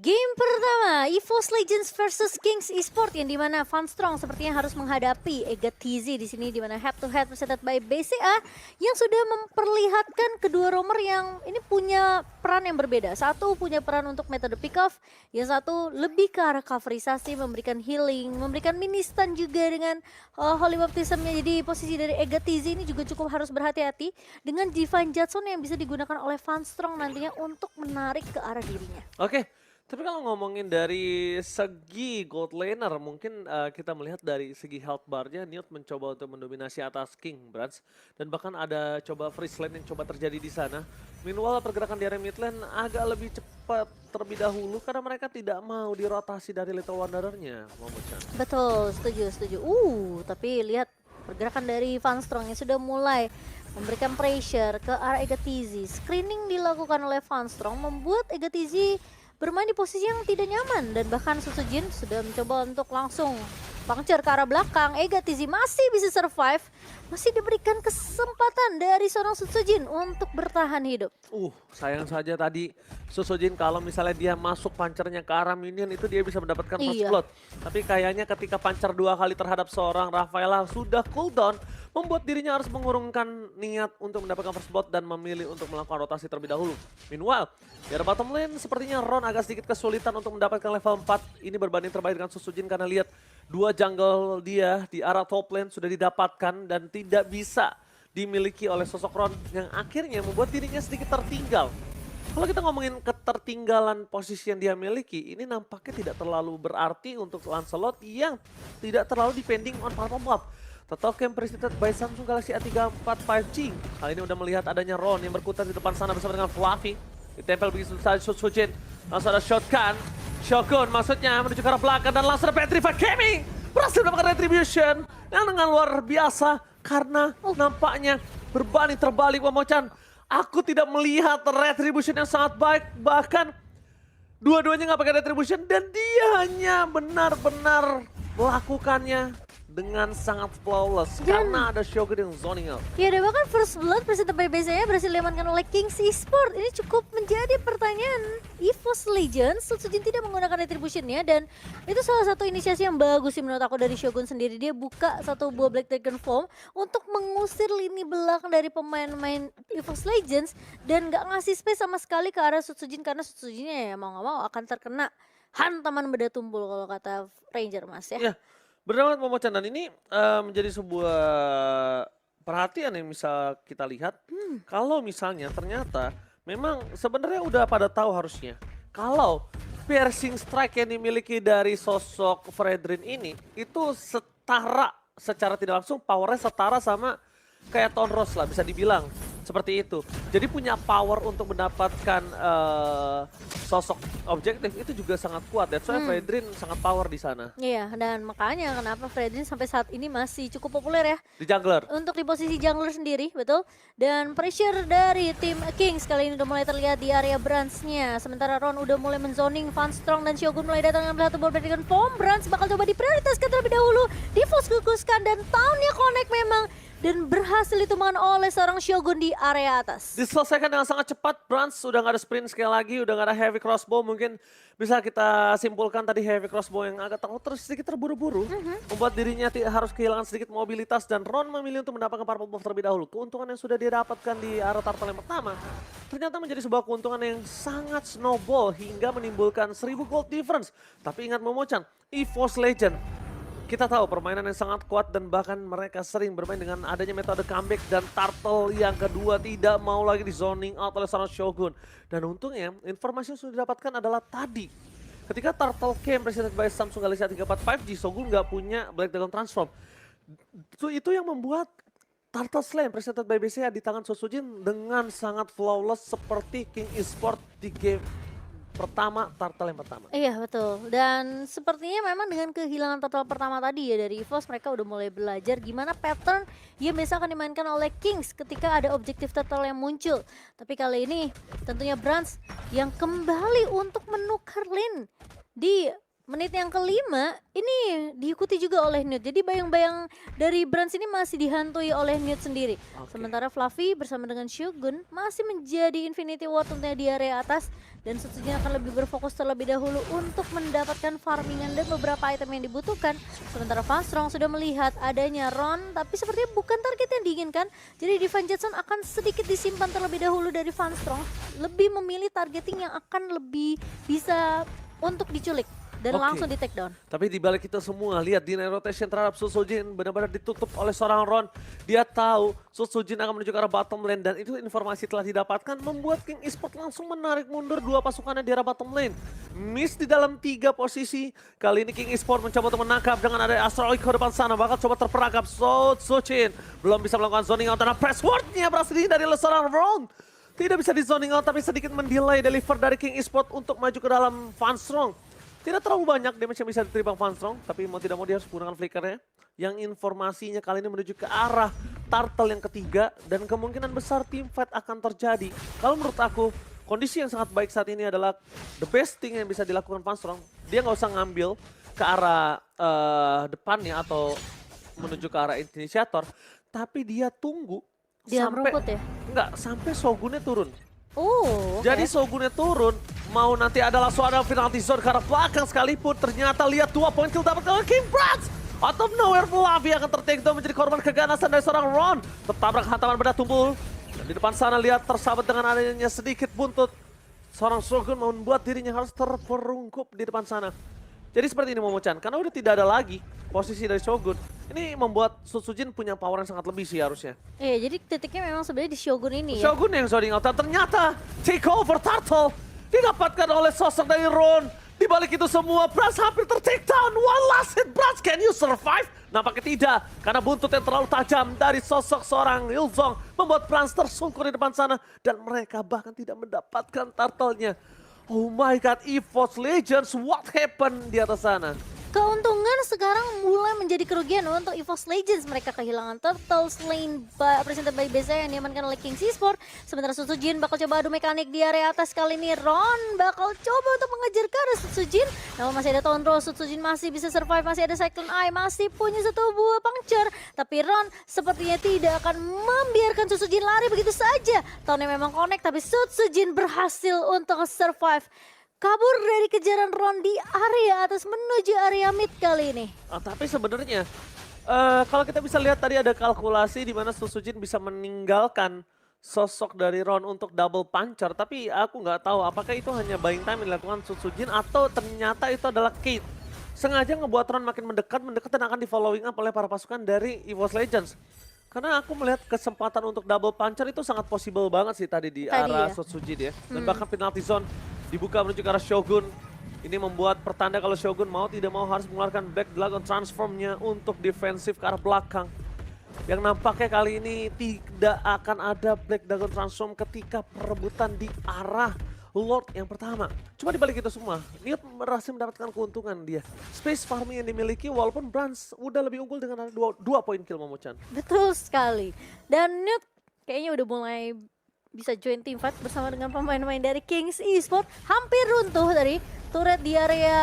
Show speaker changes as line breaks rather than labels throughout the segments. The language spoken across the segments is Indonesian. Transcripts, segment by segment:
Game pertama, EVOS Legends versus Kings Esport yang dimana Funstrong sepertinya harus menghadapi EGAT-TZ di sini dimana head to head presented by BCA yang sudah memperlihatkan kedua roamer yang ini punya peran yang berbeda. Satu punya peran untuk metode pick off, yang satu lebih ke arah coverisasi, memberikan healing, memberikan mini stun juga dengan Holy Baptism-nya. Jadi posisi dari EGAT-TZ ini juga cukup harus berhati-hati dengan Divine Judgment yang bisa digunakan oleh Funstrong nantinya untuk menarik ke arah dirinya.
Oke, tapi kalau ngomongin dari segi gold laner, mungkin kita melihat dari segi health bar-nya, Newt mencoba untuk mendominasi atas King Brands. Dan bahkan ada coba freeze lane yang coba terjadi di sana. Meanwhile pergerakan di area mid lane agak lebih cepat terlebih dahulu karena mereka tidak mau dirotasi dari Little Wanderer-nya.
Betul, setuju. Tapi lihat pergerakan dari Funstrong yang sudah mulai memberikan pressure ke arah EGAT-TZ. Screening dilakukan oleh Funstrong membuat EGAT-TZ bermain di posisi yang tidak nyaman dan bahkan Susujin sudah mencoba untuk langsung puncture ke arah belakang. EGAT-TZ masih bisa survive, masih diberikan kesempatan dari seorang Susujin untuk bertahan hidup.
Sayang saja tadi Susujin kalau misalnya dia masuk pancernya ke arah minion itu dia bisa mendapatkan first blood. Tapi kayaknya ketika pancer 2 kali terhadap seorang Rafaela sudah cooldown, membuat dirinya harus mengurungkan niat untuk mendapatkan first blood dan memilih untuk melakukan rotasi terlebih dahulu. Meanwhile, di arah bottom lane sepertinya Ron agak sedikit kesulitan untuk mendapatkan level 4. Ini berbanding terbalik dengan Susujin karena lihat 2 jungle dia di arah top lane sudah didapatkan dan tidak bisa dimiliki oleh sosok Ron yang akhirnya membuat dirinya sedikit tertinggal. Kalau kita ngomongin ketertinggalan posisi yang dia miliki, ini nampaknya tidak terlalu berarti untuk Lancelot yang tidak terlalu depending on power buff. Total Camp presented by Samsung Galaxy A34 5G. Kali ini udah melihat adanya Ron yang berkutat di depan sana bersama dengan Fluffy. Ditempel begitu saja Susujin. Langsung ada shotgun. Shogun maksudnya menuju ke arah belakang dan langsung ada Petrify Gaming. Berhasil mendapatkan retribution yang dengan luar biasa karena nampaknya berbanding terbalik Wamocan. Aku tidak melihat retribution yang sangat baik, bahkan dua-duanya nggak pakai retribution dan dia hanya benar-benar melakukannya dengan sangat flawless karena ada Shogun yang zoning out.
Ya, dan bahkan first blood presented by BCA berhasil diamankan oleh Kings Esport. Ini cukup menjadi pertanyaan. EVOS Legends, Susujin tidak menggunakan retribution-nya dan itu salah satu inisiasi yang bagus sih menurut aku dari Shogun sendiri. Dia buka satu buah Black Dragon Form untuk mengusir lini belakang dari pemain-pemain EVOS Legends dan gak ngasih space sama sekali ke arah Susujin karena Susujinnya ya mau gak mau akan terkena hantaman beda tumpul kalau kata Ranger Mas ya.
Benar banget Momocan, dan ini menjadi sebuah perhatian yang bisa kita lihat. Kalau misalnya ternyata memang sebenarnya udah pada tahu harusnya. Kalau piercing strike yang dimiliki dari sosok Fredrin ini itu setara secara tidak langsung powernya setara sama kayak Tonros lah bisa dibilang. Seperti itu. Jadi punya power untuk mendapatkan sosok objektif itu juga sangat kuat. That's why Fredrin sangat power di sana.
Iya, dan makanya kenapa Fredrin sampai saat ini masih cukup populer ya.
Di jungler.
Untuk di posisi jungler sendiri, betul. Dan pressure dari tim Kings kali ini udah mulai terlihat di area Brands-nya. Sementara Ron udah mulai menzoning, Funstrong dan Shogun mulai datang dengan satu ball dengan form. Brands bakal coba diprioritaskan terlebih dahulu. Difokuskan dan tahunnya connect memang. Dan berhasil ditumbangkan oleh seorang Shogun di area atas.
Diselesaikan dengan sangat cepat, Brands udah gak ada sprint sekali lagi, udah gak ada heavy crossbow. Mungkin bisa kita simpulkan tadi heavy crossbow yang agak terus sedikit terburu-buru. Membuat dirinya harus kehilangan sedikit mobilitas dan Ron memilih untuk mendapatkan purple buff terlebih dahulu. Keuntungan yang sudah dia dapatkan di arah turtle yang pertama ternyata menjadi sebuah keuntungan yang sangat snowball hingga menimbulkan 1000 gold difference. Tapi ingat Momocan, EVOS Legend. Kita tahu permainan yang sangat kuat dan bahkan mereka sering bermain dengan adanya metode comeback dan turtle yang kedua tidak mau lagi di zoning out oleh seorang Shogun. Dan untungnya informasi yang sudah didapatkan adalah tadi. Ketika turtle came presented by Samsung Galaxy A34 5G, Shogun nggak punya Black Dragon Transform. Itu yang membuat Turtle Slam presented by BCA di tangan Susujin dengan sangat flawless seperti King Esport di game pertama, turtle yang pertama.
Iya betul, dan sepertinya memang dengan kehilangan turtle pertama tadi ya dari EVOS, mereka udah mulai belajar gimana pattern yang biasa akan dimainkan oleh Kings ketika ada objektif turtle yang muncul. Tapi kali ini tentunya Brands yang kembali untuk menukar lane di Menit yang kelima ini diikuti juga oleh Newt. Jadi bayang-bayang dari Brands ini masih dihantui oleh Newt sendiri. Sementara Fluffy bersama dengan Shogun masih menjadi Infinity Ward tentunya di area atas. Dan seterusnya akan lebih berfokus terlebih dahulu untuk mendapatkan farmingan dan beberapa item yang dibutuhkan. Sementara Funstrong sudah melihat adanya Ron, tapi sepertinya bukan target yang diinginkan. Jadi Divine Jetson akan sedikit disimpan terlebih dahulu dari Funstrong. Lebih memilih targeting yang akan lebih bisa untuk diculik. Dan langsung di take down.
Tapi di balik itu semua, lihat deny rotation terhadap Susujin benar-benar ditutup oleh seorang Ron. Dia tahu Susujin akan menuju ke arah bottom lane dan itu informasi telah didapatkan membuat King Esport langsung menarik mundur dua pasukannya di arah bottom lane. Miss di dalam 3 posisi. Kali ini King Esport mencoba untuk menangkap dengan ada Astral Echo depan sana. Bakal coba terperangkap Susujin. Belum bisa melakukan zoning out karena press wardnya berhasil dari seorang Ron. Tidak bisa di zoning out tapi sedikit mendelay deliver dari King Esport untuk maju ke dalam Funstrong. Tidak terlalu banyak damage yang bisa diterima Funstrong, tapi mau tidak mau dia harus gunakan flickernya. Yang informasinya kali ini menuju ke arah turtle yang ketiga, dan kemungkinan besar team fight akan terjadi. Kalau menurut aku, kondisi yang sangat baik saat ini adalah the best thing yang bisa dilakukan Funstrong. Dia nggak usah ngambil ke arah depannya atau menuju ke arah initiator, tapi dia tunggu
Dia
sampai
merumput ya?
Enggak, sampai Shogunnya turun.
Oh,
Jadi Shogunnya turun, mau nanti adalah suara penalty zone ke arah belakang sekalipun. Ternyata lihat 2 poin kill dapat oleh King Brands. Out of nowhere, Fluffy akan tertake down menjadi korban keganasan dari seorang Ron. Tertabrak hantaman benda tumpul. Dan di depan sana lihat tersabat dengan adanya sedikit buntut. Seorang Shogun membuat dirinya harus terperungkup di depan sana. Jadi seperti ini Momo-chan, karena udah tidak ada lagi posisi dari Shogun. Ini membuat Susujin punya power yang sangat lebih sih harusnya.
Iya, jadi titiknya memang sebenarnya di Shogun ini ya.
Shogun yang zoning out, dan ternyata take over Turtle didapatkan oleh sosok dari Ron. Di balik itu semua, Brands hampir ter-take down. One last hit, Brands, can you survive? Nampaknya tidak, karena buntut yang terlalu tajam dari sosok seorang Ilzong membuat Brands tersungkur di depan sana. Dan mereka bahkan tidak mendapatkan turtle-nya. Oh my god, EVOS Legends, what happened di atas sana?
Keuntungan sekarang mulai menjadi kerugian untuk EVOS Legends. Mereka kehilangan Turtle Slain presented by BC yang diamankan oleh King Sport. Sementara Susujin bakal coba adu mekanik di area atas. Kali ini Ron bakal coba untuk mengejar ke arah Susujin. Namun masih ada Tondro, Susujin masih bisa survive, masih ada Cyclone Eye, masih punya satu buah puncture. Tapi Ron sepertinya tidak akan membiarkan Susujin lari begitu saja. Tahunnya memang connect tapi Susujin berhasil untuk survive. Kabur dari kejaran Ron di area atas menuju area mid kali ini.
Tapi sebenarnya kalau kita bisa lihat tadi ada kalkulasi di mana Susujin bisa meninggalkan sosok dari Ron untuk double puncher. Tapi aku nggak tahu apakah itu hanya buying time yang dilakukan Susujin atau ternyata itu adalah Kate. Sengaja ngebuat Ron makin mendekat dan akan di following up oleh para pasukan dari EVOS Legends. Karena aku melihat kesempatan untuk double puncher itu sangat possible banget sih tadi di arah
ya.
Susujin ya. Dan bahkan penalty zone dibuka menuju ke arah Shogun. Ini membuat pertanda kalau Shogun mau tidak mau harus mengeluarkan Black Dragon Transformnya untuk defensif ke arah belakang. Yang nampaknya kali ini tidak akan ada Black Dragon Transform ketika perebutan di arah Lord yang pertama. Cuma dibalik itu semua, Newt berhasil mendapatkan keuntungan dia. Space farming yang dimiliki walaupun Brands udah lebih unggul dengan ada 2 poin kill Momo-chan.
Betul sekali. Dan Newt kayaknya udah mulai bisa join team fight bersama dengan pemain-pemain dari Kings Esport. Hampir runtuh dari turret di area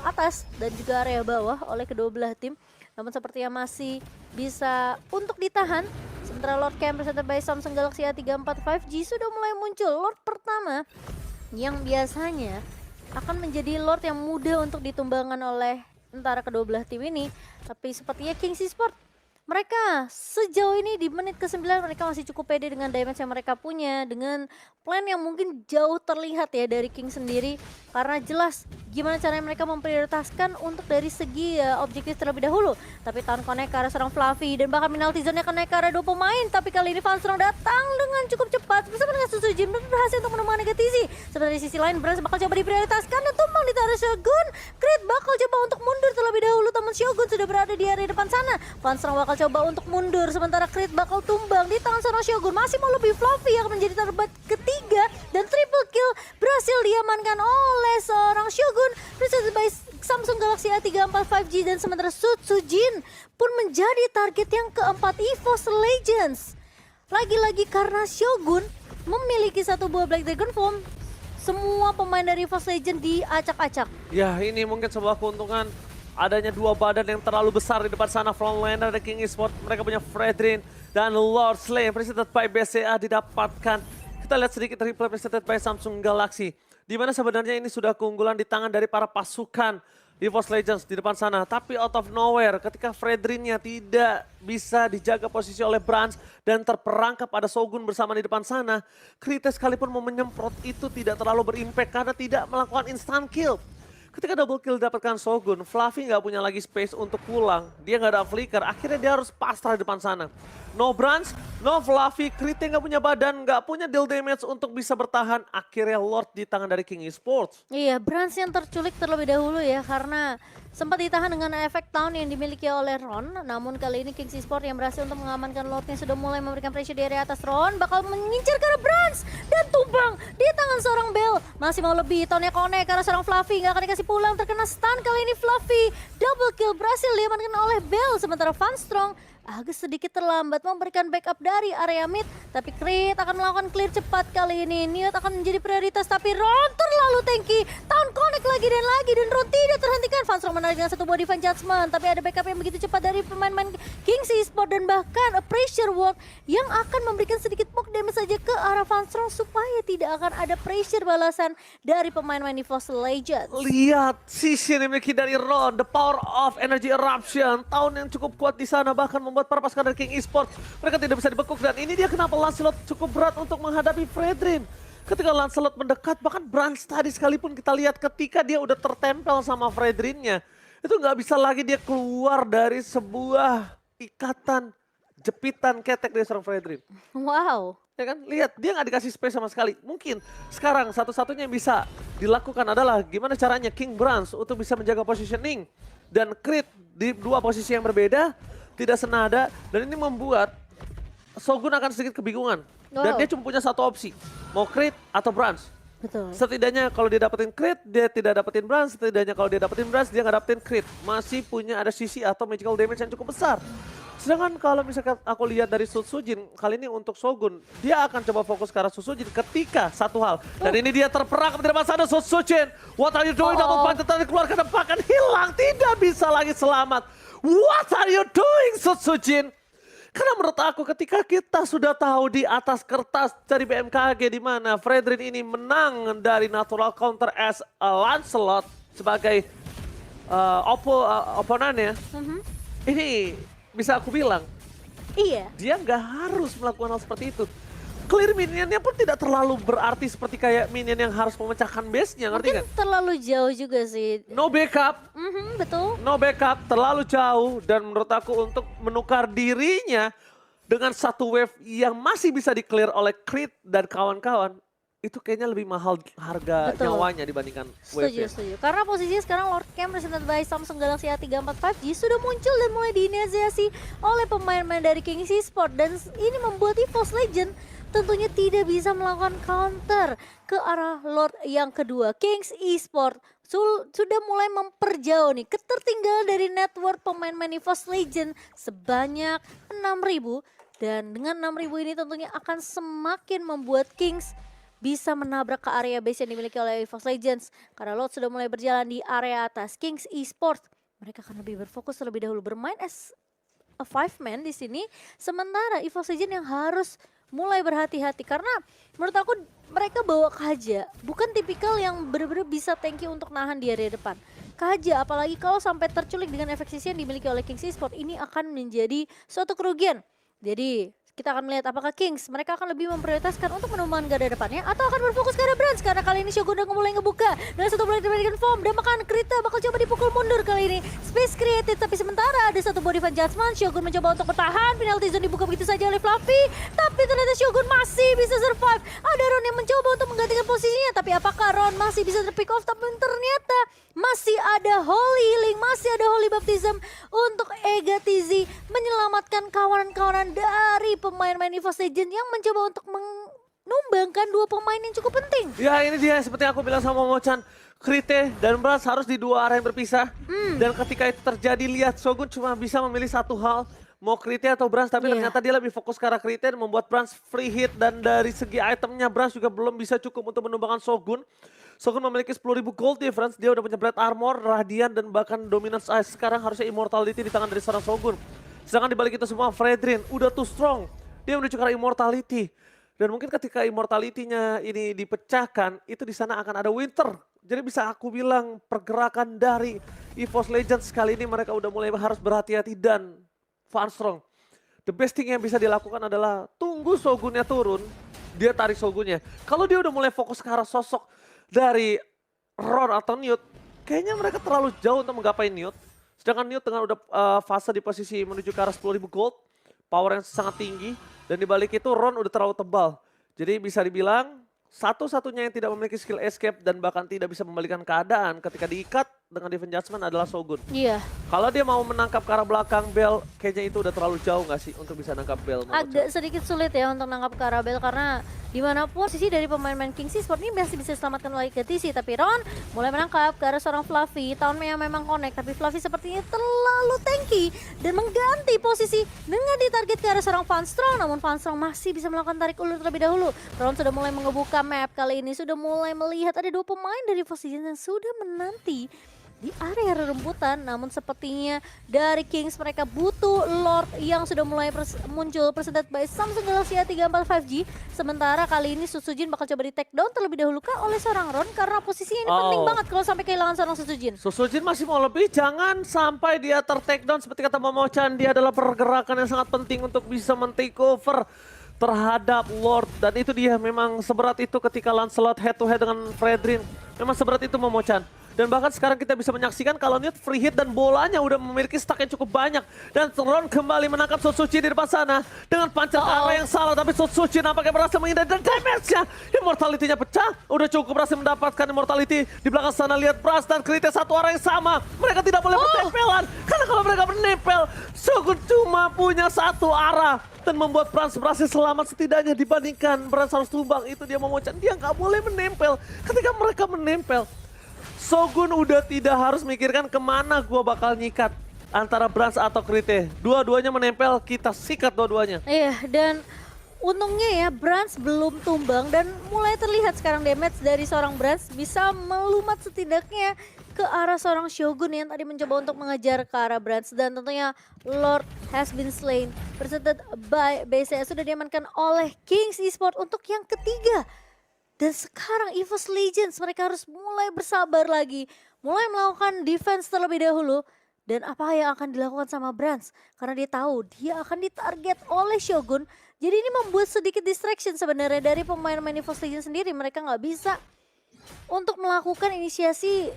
atas dan juga area bawah oleh kedua belah tim. Namun sepertinya masih bisa untuk ditahan. Sementara Lord Camp presented by Samsung Galaxy A34 5G sudah mulai muncul. Lord pertama yang biasanya akan menjadi Lord yang mudah untuk ditumbangkan oleh antara kedua belah tim ini. Tapi sepertinya Kings Esport mereka sejauh ini di menit ke-9 mereka masih cukup pede dengan damage yang mereka punya. Dengan plan yang mungkin jauh terlihat ya dari King sendiri. Karena jelas gimana caranya mereka memprioritaskan untuk dari segi objektif terlebih dahulu. Tapi tahun connect ke arah seorang Fluffy dan bahkan penalty zone-nya connect ke arah 2 pemain. Tapi kali ini Funstrong datang dengan cukup cepat bersama dengan Susujin dan berhasil untuk menemukan Negatizi. Seperti di sisi lain Brands bakal coba diprioritaskan dan tumbang di tangan Shogun. Crit bakal coba untuk mundur terlebih dahulu, teman Shogun sudah berada di area depan sana. Funstrong bakal coba untuk mundur sementara Crit bakal tumbang di tangan seorang Shogun. Masih mau lebih Fluffy yang menjadi target ketiga dan triple kill berhasil diamankan oleh seorang Shogun presented by Samsung Galaxy A34 5G dan sementara Susujin pun menjadi target yang keempat EVOS Legends. Lagi-lagi karena Shogun memiliki satu buah Black Dragon Form, semua pemain dari EVOS Legends diacak-acak.
Ya ini mungkin sebuah keuntungan adanya dua badan yang terlalu besar di depan sana. Frontliner dari King Esports, mereka punya Fredrin dan Lord Slay presented by BCA didapatkan. Kita lihat sedikit replay presented by Samsung Galaxy. Di mana sebenarnya ini sudah keunggulan di tangan dari para pasukan EVOS Legends di depan sana. Tapi out of nowhere ketika Fredrinnya tidak bisa dijaga posisi oleh Brans dan terperangkap ada Shogun bersama di depan sana. Krite sekalipun mau menyemprot itu tidak terlalu berimpact karena tidak melakukan instant kill. Ketika double kill dapatkan Shogun, Fluffy nggak punya lagi space untuk pulang. Dia nggak ada flicker, akhirnya dia harus pasrah di depan sana. No Brans, no Fluffy, Krite nggak punya badan, nggak punya deal damage untuk bisa bertahan. Akhirnya Lord di tangan dari King Esports.
Iya, Brans yang terculik terlebih dahulu ya karena sempat ditahan dengan efek Town yang dimiliki oleh Ron. Namun kali ini King Esports yang berhasil untuk mengamankan Lordnya sudah mulai memberikan pressure di area atas. Ron bakal mengincar ke arah Brans dan tumbang di tangan seorang Bell. Masih mau lebih, Townnya connect karena seorang Fluffy nggak akan dikasih pulang, terkena stun kali ini Fluffy. Double kill berhasil diamankan oleh Bell, sementara Van Strong agak sedikit terlambat memberikan backup dari area mid, tapi Creed akan melakukan clear cepat kali ini. Niat akan menjadi prioritas, tapi Ron terlalu tanky. Town connect lagi dan Ron tidak terhentikan. Van Strong menarik dengan satu buah Divine Judgment, tapi ada backup yang begitu cepat dari pemain-pemain Kings Esports dan bahkan a pressure ward yang akan memberikan sedikit poke damage saja ke arah Van Strong supaya tidak akan ada pressure balasan dari pemain-pemain EVOS Legends.
Lihat sisi yang dimiliki dari Ron, the power of energy eruption. Tahun yang cukup kuat di sana bahkan membuat para pasukan dari King Esports mereka tidak bisa dibekuk, dan ini dia kenapa Lancelot cukup berat untuk menghadapi Fredrin. Ketika Lancelot mendekat, bahkan Brans tadi sekalipun kita lihat ketika dia udah tertempel sama Fredrinnya, itu nggak bisa lagi dia keluar dari sebuah ikatan jepitan ketek dari seorang Fredrin.
Wow.
Ya kan, lihat dia nggak dikasih space sama sekali. Mungkin sekarang satu-satunya yang bisa dilakukan adalah gimana caranya King Brans untuk bisa menjaga positioning dan Creed di dua posisi yang berbeda, tidak senada, dan ini membuat Shogun akan sedikit kebingungan. Dan dia cuma punya satu opsi, mau Creed atau Brans.
Betul.
Setidaknya kalau dia dapetin Creed, dia tidak dapetin Brans. Setidaknya kalau dia dapetin Brans, dia nggak dapetin Creed. Masih punya ada sisi atau magical damage yang cukup besar. Sedangkan kalau misalkan aku lihat dari Sutsujin, kali ini untuk Shogun, dia akan coba fokus ke arah Sutsujin ketika satu hal. Dan ini dia terperangkap di depan sana Sutsujin. What are you doing? Double punch tadi keluar ke depan, kan hilang. Tidak bisa lagi selamat. What are you doing Sutsujin? Karena menurut aku ketika kita sudah tahu di atas kertas dari BMKG di mana Fredrin ini menang dari natural counter as Lancelot sebagai oponannya. Ini bisa aku bilang,
Iya.
dia nggak harus melakukan hal seperti itu. Clear minionnya pun tidak terlalu berarti seperti kayak minion yang harus memecahkan base-nya, ngerti
Mungkin
nggak?
terlalu jauh juga sih.
No backup,
Betul.
no backup, terlalu jauh, dan menurut aku untuk menukar dirinya dengan satu wave yang masih bisa di-clear oleh Creed dan kawan-kawan, itu kayaknya lebih mahal harga
Betul.
nyawanya dibandingkan wave.
Setuju. Karena posisinya sekarang Lord Cam presented by Samsung Galaxy A34 5G sudah muncul dan mulai diinisiasi oleh pemain-pemain dari King Esports, dan ini membuat EVOS Legends tentunya tidak bisa melakukan counter ke arah Lord yang kedua. Kings Esports sudah mulai memperjauh nih ketertinggalan dari network pemain-pemain EVOS Legends sebanyak 6.000, dan dengan 6.000 ini tentunya akan semakin membuat Kings bisa menabrak ke area base yang dimiliki oleh EVOS Legends. Karena Lord sudah mulai berjalan di area atas. Kings Esports mereka akan lebih berfokus terlebih dahulu bermain as a 5-man di sini. Sementara EVOS Legends yang harus mulai berhati-hati karena menurut aku mereka bawa Kaja. Bukan tipikal yang benar-benar bisa tanky untuk nahan di area depan. Kaja apalagi kalau sampai terculik dengan efek sisi yang dimiliki oleh Kings Esports, ini akan menjadi suatu kerugian. Jadi kita akan melihat apakah Kings mereka akan lebih memprioritaskan untuk menemukan garda depannya atau akan berfokus ke arah Brans, karena kali ini Shogun udah mulai ngebuka dengan satu blade American Form dan bahkan Krita bakal coba dipukul mundur kali ini. Space created, tapi sementara ada satu body Divine Judgment. Shogun mencoba untuk bertahan, penalty zone dibuka begitu saja oleh Fluffy, tapi ternyata Shogun masih bisa survive. Ada Ron yang mencoba untuk menggantikan posisinya, tapi apakah Ron masih bisa terpick off? Tapi ternyata masih ada Holy Healing, masih ada Holy Baptism untuk Egatizi menyelamatkan kawanan-kawanan dari pemain-pemain EVOS Legends yang mencoba untuk menumbangkan dua pemain yang cukup penting.
Ya ini dia seperti aku bilang sama Mochan, Krite dan Brans harus di dua arah yang berpisah. Dan ketika itu terjadi, lihat Shogun cuma bisa memilih satu hal, mau Krite atau Brans, tapi
Iya.
ternyata dia lebih fokus ke arah Krite dan membuat Brans free hit. Dan dari segi itemnya Brans juga belum bisa cukup untuk menumbangkan Shogun. Shogun memiliki 10.000 gold difference, dia udah punya Blade Armor, Radiant, dan bahkan Dominance Ice. Sekarang harusnya Immortality di tangan dari seorang Shogun. Sedangkan dibalik itu semua, Fredrin udah too strong. Dia menuju ke arah Immortality. Dan mungkin ketika Immortality-nya ini dipecahkan, itu di sana akan ada Winter. Jadi bisa aku bilang pergerakan dari EVOS Legends kali ini mereka udah mulai harus berhati-hati dan Farstrong. The best thing yang bisa dilakukan adalah tunggu Shogunnya turun, dia tarik Shogunnya. Kalau dia udah mulai fokus ke arah sosok dari Ron atau Newt, kayaknya mereka terlalu jauh untuk menggapai Newt. Sedangkan Newt dengan udah fase di posisi menuju ke arah 10.000 gold, power yang sangat tinggi, dan dibalik itu Ron udah terlalu tebal. Jadi bisa dibilang satu-satunya yang tidak memiliki skill escape dan bahkan tidak bisa membalikan keadaan ketika diikat dengan Divine Judgment adalah Shogun.
Iya.
Kalau dia mau menangkap ke arah belakang Bell, kayaknya itu udah terlalu jauh nggak sih untuk bisa nangkap Bell?
Agak sedikit sulit ya untuk nangkap ke arah Bell karena dimanapun posisi dari pemain-pemain Kings Esports ini masih bisa diselamatkan oleh TC. Tapi Ron mulai menangkap ke arah seorang Fluffy. Tahunnya memang connect, tapi Fluffy sepertinya terlalu tanky dan mengganti posisi dengan ditarget ke arah seorang Farstrong. Namun Farstrong masih bisa melakukan tarik ulur terlebih dahulu. Ron sudah mulai mengebuka map kali ini, sudah mulai melihat ada dua pemain dari EVOS Legends yang sudah menanti di area rerumputan. Namun sepertinya dari Kings mereka butuh Lord yang sudah mulai muncul presented by Samsung Galaxy A34 5G. Sementara kali ini Susujin bakal coba di take down terlebih dahulu kah oleh seorang Ron karena posisinya ini penting banget kalau sampai kehilangan seorang Susujin.
Susujin masih mau lebih, jangan sampai dia ter-take down seperti kata Momo-chan. Dia adalah pergerakan yang sangat penting untuk bisa men-take over terhadap Lord. Dan itu dia memang seberat itu ketika Lancelot head to head dengan Fredrin. Memang seberat itu Momo-chan. Dan bahkan sekarang kita bisa menyaksikan kalau Newt free hit dan bolanya udah memiliki stack yang cukup banyak. Dan Ron kembali menangkap Sotsuchi di depan sana dengan pancar ke arah yang salah. Tapi Sotsuchi nampaknya berhasil menghindar dan damage-nya. Immortality-nya pecah. Udah cukup berhasil mendapatkan Immortality. Di belakang sana lihat Brass dan Krite satu arah yang sama. Mereka tidak boleh bertempelan. Karena kalau mereka menempel, Shogun cuma punya satu arah. Dan membuat Brans berhasil selamat setidaknya dibandingkan Brans harus tumbang. Itu dia Momo-chan, dia nggak boleh menempel. Ketika mereka menempel, Shogun udah tidak harus mikirkan kemana gua bakal nyikat antara Brans atau Krite. Dua-duanya menempel, kita sikat dua-duanya.
Iya, dan untungnya ya Brans belum tumbang dan mulai terlihat sekarang damage dari seorang Brans bisa melumat setidaknya ke arah seorang Shogun yang tadi mencoba untuk mengejar ke arah Brans. Dan tentunya Lord has been slain, presented by BCS, sudah diamankan oleh Kings Esports untuk yang ketiga. Dan sekarang EVOS Legends mereka harus mulai bersabar lagi, mulai melakukan defense terlebih dahulu. Dan apa yang akan dilakukan sama Brans? Karena dia tahu dia akan ditarget oleh Shogun. Jadi ini membuat sedikit distraction sebenarnya dari pemain-pemain EVOS Legends sendiri. Mereka nggak bisa untuk melakukan inisiasi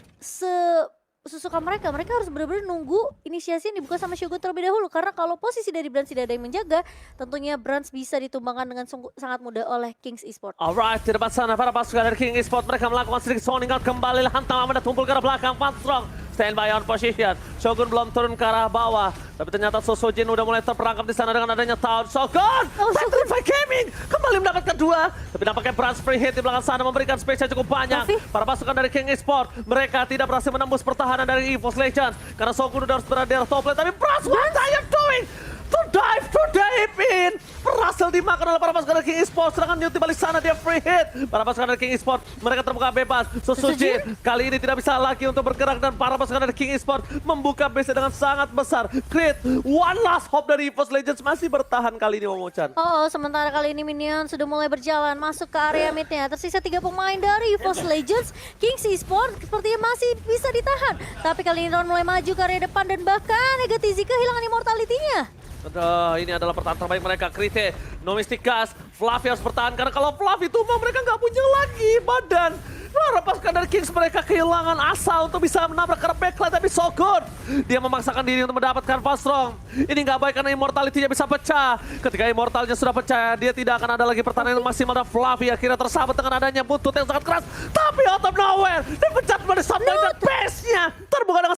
sesuka mereka. Mereka harus benar-benar nunggu inisiasi yang dibuka sama Shogun terlebih dahulu. Karena kalau posisi dari Brans tidak ada yang menjaga, tentunya Brans bisa ditumbangkan dengan sangat mudah oleh Kings Esports.
Alright, di depan sana para pasukan dari King Esports mereka melakukan sedikit zoning out kembali. Hantam Amanda tumpul ke arah belakang, Farstrong stand by on position. Shogun belum turun ke arah bawah, tapi ternyata Susujin udah mulai terperangkap di sana dengan adanya Town. Shogun, Petrify Gaming kembali mendapatkan dua, tapi nampaknya Brans free hit di belakang sana memberikan space yang cukup banyak. Para pasukan dari King Esports mereka tidak berhasil menembus pertahanan dari EVOS Legends karena Shogun udah harus berada di top lane. Tapi Brans, what are you doing? To dive in, berhasil dimakan oleh para pasukan dari King Esports. Sedangkan Newt di balik sana dia free hit. Para pasukan dari King Esports mereka terbuka bebas. Susujin kali ini tidak bisa lagi untuk bergerak dan para pasukan dari King Esports membuka base dengan sangat besar. Crit, one last hope dari EVOS Legends masih bertahan kali ini Momo-chan.
Sementara kali ini Minion sudah mulai berjalan masuk ke area midnya. Tersisa 3 pemain dari EVOS Legends. Kings Esports sepertinya masih bisa ditahan. Tapi kali ini Ron mulai maju ke area depan dan bahkan Egatizi kehilangan immortality-nya.
Ini adalah pertahanan terbaik mereka. Krite, no mystic gas, Fluffy harus bertahan karena kalau Fluffy tumbang mereka nggak punya lagi badan. Pasukan dari Kings mereka kehilangan asa untuk bisa menabrak ke backline, tapi Shogun dia memaksakan diri untuk mendapatkan Farstrong. Ini nggak baik karena immortality-nya bisa pecah. Ketika immortalnya sudah pecah, dia tidak akan ada lagi pertahanan yang maksimal. Dan Fluffy akhirnya tersabat dengan adanya buntut yang sangat keras. Tapi out of nowhere, dipecat pada sampai dan base-nya terbuka dengan